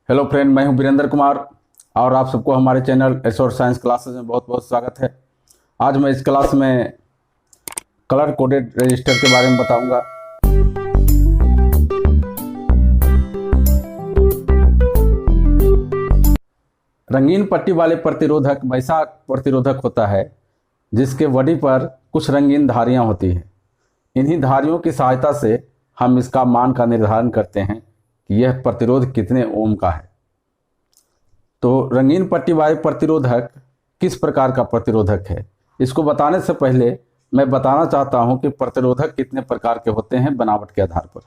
Hello friend, मैं हूं वीरेंद्र कुमार और आप सबको हमारे चैनल एश्योर साइंस क्लासेस में बहुत बहुत स्वागत है। आज मैं इस क्लास में कलर कोडेड रजिस्टर के बारे में बताऊंगा। रंगीन पट्टी वाले प्रतिरोधक वैसा प्रतिरोधक होता है जिसके बॉडी पर कुछ रंगीन धारियां होती हैं। इन्हीं धारियों की सहायता से हम इसका मान का निर्धारण करते हैं कि यह प्रतिरोध कितने ओम का है। तो रंगीन पट्टी वाले प्रतिरोधक किस प्रकार का प्रतिरोधक है, इसको बताने से पहले मैं बताना चाहता हूं कि प्रतिरोधक कितने प्रकार के होते हैं बनावट के आधार पर।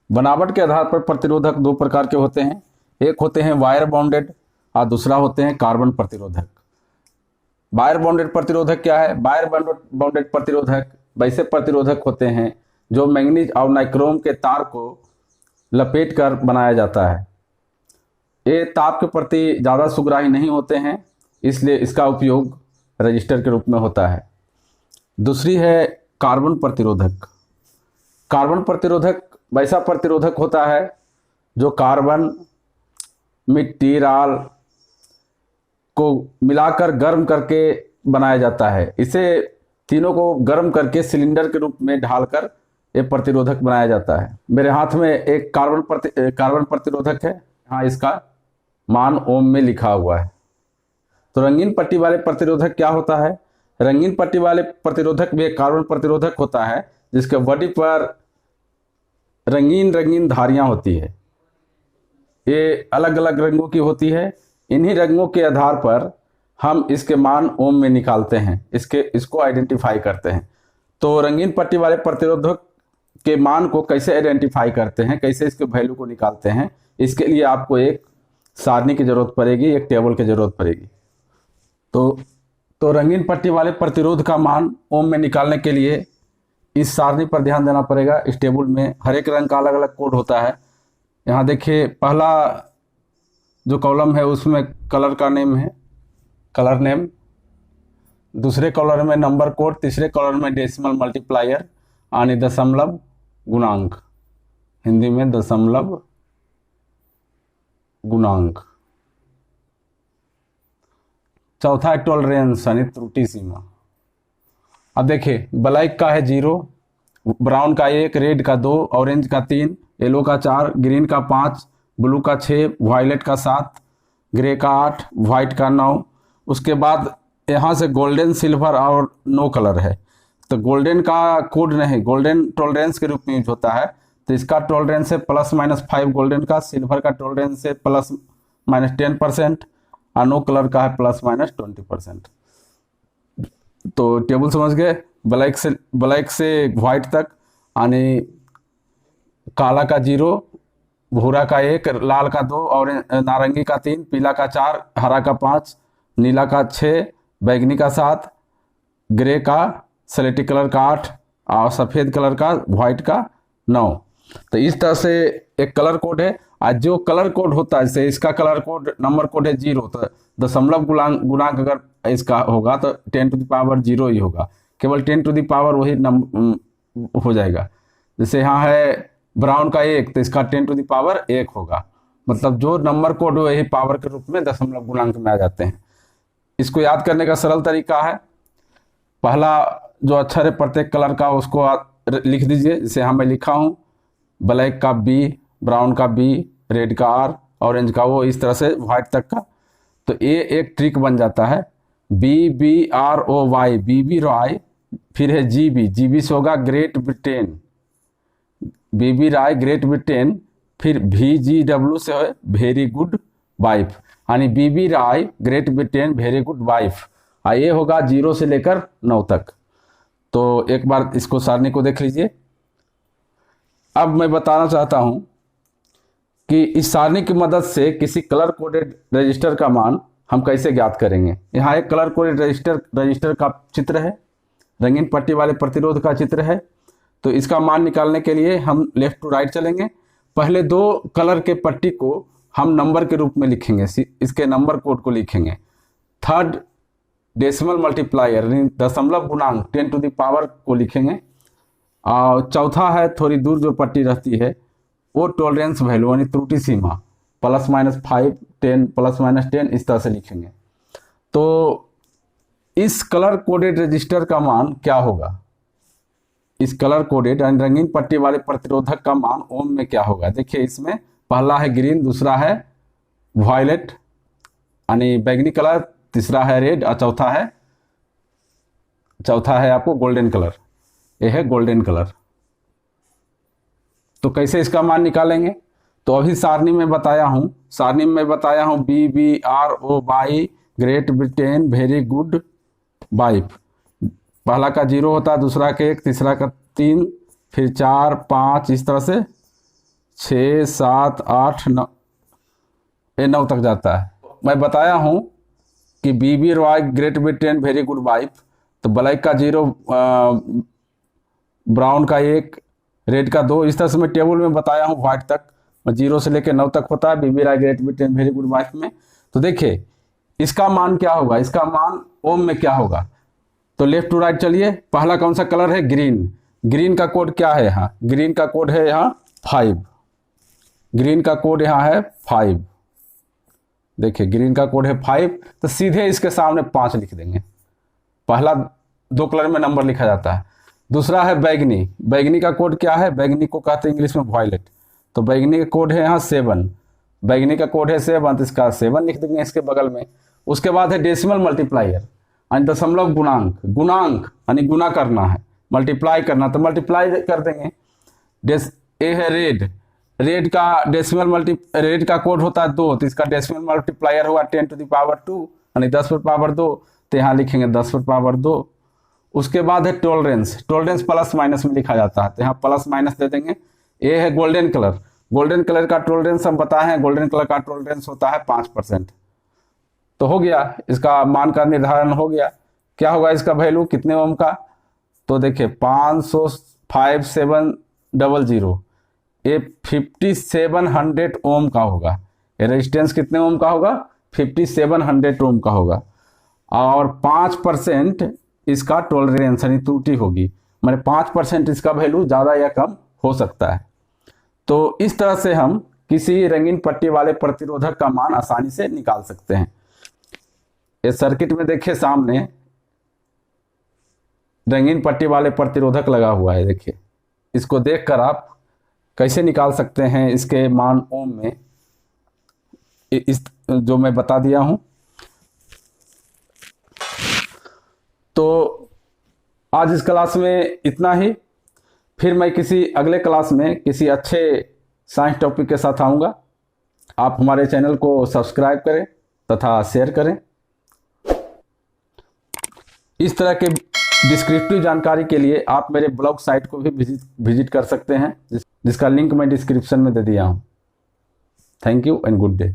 बनावट के आधार पर प्रतिरोधक दो प्रकार के होते हैं, एक होते हैं वायर बॉन्डेड और दूसरा होते हैं कार्बन प्रतिरोधक। वायर बॉन्डेड प्रतिरोधक क्या है? वायर बॉन्डेड प्रतिरोधक वैसे प्रतिरोधक होते हैं जो मैंगनीज और नाइक्रोम के तार को लपेट कर बनाया जाता है। ये ताप के प्रति ज़्यादा सुग्राही नहीं होते हैं, इसलिए इसका उपयोग रजिस्टर के रूप में होता है। दूसरी है कार्बन प्रतिरोधक। कार्बन प्रतिरोधक वैसा प्रतिरोधक होता है जो कार्बन, मिट्टी, राल को मिलाकर गर्म करके बनाया जाता है। इसे तीनों को गर्म करके सिलेंडर के रूप में ढालकर ये प्रतिरोधक बनाया जाता है। मेरे हाथ में एक कार्बन प्रतिरोधक है, हाँ, इसका मान ओम में लिखा हुआ है। तो रंगीन पट्टी वाले प्रतिरोधक क्या होता है? रंगीन पट्टी वाले प्रतिरोधक भी एक कार्बन प्रतिरोधक होता है जिसके बॉडी पर रंगीन रंगीन धारियां होती है। ये अलग अलग रंगों की होती है। इन्हीं रंगों के आधार पर हम इसके मान ओम में निकालते हैं, इसको आइडेंटिफाई करते हैं। तो रंगीन पट्टी वाले प्रतिरोधक के मान को कैसे आइडेंटिफाई करते हैं, कैसे इसके वैल्यू को निकालते हैं, इसके लिए आपको एक सारणी की जरूरत पड़ेगी, एक टेबल की जरूरत पड़ेगी। तो रंगीन पट्टी वाले प्रतिरोध का मान ओम में निकालने के लिए इस सारणी पर ध्यान देना पड़ेगा। इस टेबल में हर एक रंग का अलग अलग कोड होता है। यहाँ देखिए, पहला जो कॉलम है उसमें कलर का नेम है, कलर नेम। दूसरे कॉलम में नंबर कोड, तीसरे कॉलम में डेसिमल मल्टीप्लायर यानी दशमलव गुणांक, हिंदी में दशमलव गुणांक। चौथा है टॉलरेंस यानी त्रुटि सीमा। अब देखिए, ब्लैक का है 0, ब्राउन का 1, रेड का 2, ऑरेंज का 3, येलो का 4, ग्रीन का 5, ब्लू का 6, वायलेट का 7, ग्रे का 8, वाइट का 9। उसके बाद यहाँ से गोल्डन, सिल्वर और नो कलर है। तो गोल्डन का कोड नहीं, गोल्डन टॉलरेंस के रूप में यूज होता है। तो इसका टॉलरेंस है +-5 गोल्डन का, सिल्वर का टॉलरेंस है +-10% और नो कलर का है +-20%। तो टेबल समझ गए? ब्लैक से व्हाइट तक यानी काला का 0, भूरा का 1, लाल का 2, और नारंगी का 3, पीला का 4, हरा का 5, नीला का 6, बैगनी का 7, ग्रे का, स्लेटी कलर का 8 और सफ़ेद कलर का, व्हाइट का 9। तो इस तरह से एक कलर कोड है। आज जो कलर कोड होता है, जैसे इसका कलर कोड नंबर कोड है 0, तो दशमलव गुणांक अगर इसका होगा तो 10⁻0 ही होगा, केवल 10⁻, वही नंबर हो जाएगा। जैसे यहाँ है ब्राउन का 1, तो इसका 10⁻1 होगा। मतलब जो नंबर कोड हो यही पावर के रूप में दशमलव गुणांक में आ जाते हैं। इसको याद करने का सरल तरीका है, पहला जो अक्षर है प्रत्येक कलर का उसको लिख दीजिए। जैसे यहाँ मैं लिखा हूँ ब्लैक का B, ब्राउन का B, रेड का R, ऑरेंज का O, इस तरह से व्हाइट तक का। तो ये एक ट्रिक बन जाता है, BBROY, BB रॉय, फिर है GB से होगा Great Britain, BB Roy Great Britain, फिर VGW से है वेरी गुड वाइफ, यानी BB Roy Great Britain very good wife. ये होगा 0 से लेकर 9 तक। तो एक बार इसको सारणी को देख लीजिए। अब मैं बताना चाहता हूं कि इस सारणी की मदद से किसी कलर कोडेड रजिस्टर का मान हम कैसे ज्ञात करेंगे। यहाँ एक कलर कोडेड रजिस्टर का चित्र है, रंगीन पट्टी वाले प्रतिरोध का चित्र है। तो इसका मान निकालने के लिए हम लेफ्ट टू राइट चलेंगे। पहले 2 कलर के पट्टी को हम नंबर के रूप में लिखेंगे, इसके नंबर कोड को लिखेंगे। थर्ड डेसिमल मल्टीप्लायर यानी दशमलव गुणांक 10⁻ को लिखेंगे। और चौथा है थोड़ी दूर जो पट्टी रहती है वो टॉलरेंस वैल्यू यानी त्रुटि सीमा +-5 10 +-10 इस तरह से लिखेंगे। तो इस कलर कोडेड रजिस्टर का मान क्या होगा, इस कलर कोडेड यानी रंगीन पट्टी वाले प्रतिरोधक का मान ओम में क्या होगा। देखिए इसमें पहला है ग्रीन, दूसरा है वायलेट यानी बैगनी कलर, तीसरा है रेड और चौथा है आपको गोल्डन कलर। यह है गोल्डन कलर। तो कैसे इसका मान निकालेंगे, तो अभी सारणी में बताया हूँ BBRO by great Britain very good wife. पहला का 0 होता है, दूसरा का 1, तीसरा का 3, फिर 4 5 इस तरह से 6 7 8 9 9 तक जाता है। मैं बताया हूँ कि BB Roy Great Britain very good wife, तो ब्लैक का 0, ब्राउन का 1, रेड का 2, इस तरह से मैं टेबल में बताया हूँ व्हाइट तक, 0 से लेकर 9 तक होता है BB Roy Great Britain very good wife में। तो देखिए इसका मान क्या होगा, इसका मान ओम में क्या होगा। तो लेफ्ट टू राइट चलिए। पहला कौन सा कलर है, ग्रीन। ग्रीन का कोड क्या है यहाँ, ग्रीन का कोड है यहाँ 5, ग्रीन का कोड यहाँ है 5। देखिए ग्रीन का कोड है 5, तो सीधे इसके सामने 5 लिख देंगे। पहला 2 कलर में नंबर लिखा जाता है। दूसरा है बैगनी, बैगनी का कोड क्या है, बैगनी को कहते हैं इंग्लिश में वायलेट, तो बैगनी का कोड है यहाँ 7, बैगनी का कोड है 7, तो इसका 7 लिख देंगे इसके बगल में। उसके बाद है डेसिमल मल्टीप्लायर यानी दशमलव गुणांक, गुणांक यानी गुना करना है, मल्टीप्लाई करना, तो मल्टीप्लाई कर देंगे। ए है रेड, रेड का रेड का कोड होता है 2, तो इसका डेसिमल मल्टीप्लायर हुआ 10⁻² यानी 10⁻², तो यहाँ लिखेंगे 10⁻²। उसके बाद है टॉलरेंस, टॉलरेंस प्लस माइनस में लिखा जाता है, तो यहाँ प्लस माइनस दे देंगे। ये है गोल्डन कलर, गोल्डन कलर का टॉलरेंस हम बताए हैं, गोल्डन कलर का टॉलरेंस होता है 5%। तो हो गया, इसका मान का निर्धारण हो गया। क्या होगा इसका वैल्यू कितने ओम का, तो देखिए 5005700, ये 5700 ओम का होगा। ये रेजिस्टेंस कितने ओम का होगा, 5700 ओम का होगा। और 5% इसका टॉलरेंस यानी त्रुटि होगी, माने 5% इसका वैल्यू ज़्यादा या कम हो सकता है। तो इस तरह से हम किसी रंगीन पट्टी वाले प्रतिरोधक का मान आसानी से निकाल सकते हैं। इस सर्किट में देखिए सामने रंगीन पट्टी वाले प्रतिरोधक लगा हुआ है। देखिए इसको देखकर आप कैसे निकाल सकते हैं इसके मान ओम में, इस जो मैं बता दिया हूं। तो आज इस क्लास में इतना ही, फिर मैं किसी अगले क्लास में किसी अच्छे साइंस टॉपिक के साथ आऊँगा। आप हमारे चैनल को सब्सक्राइब करें तथा शेयर करें। इस तरह के डिस्क्रिप्टिव जानकारी के लिए आप मेरे ब्लॉग साइट को भी विजिट कर सकते हैं, जिसका लिंक मैं डिस्क्रिप्शन में दे दिया हूँ। Thank you and good day.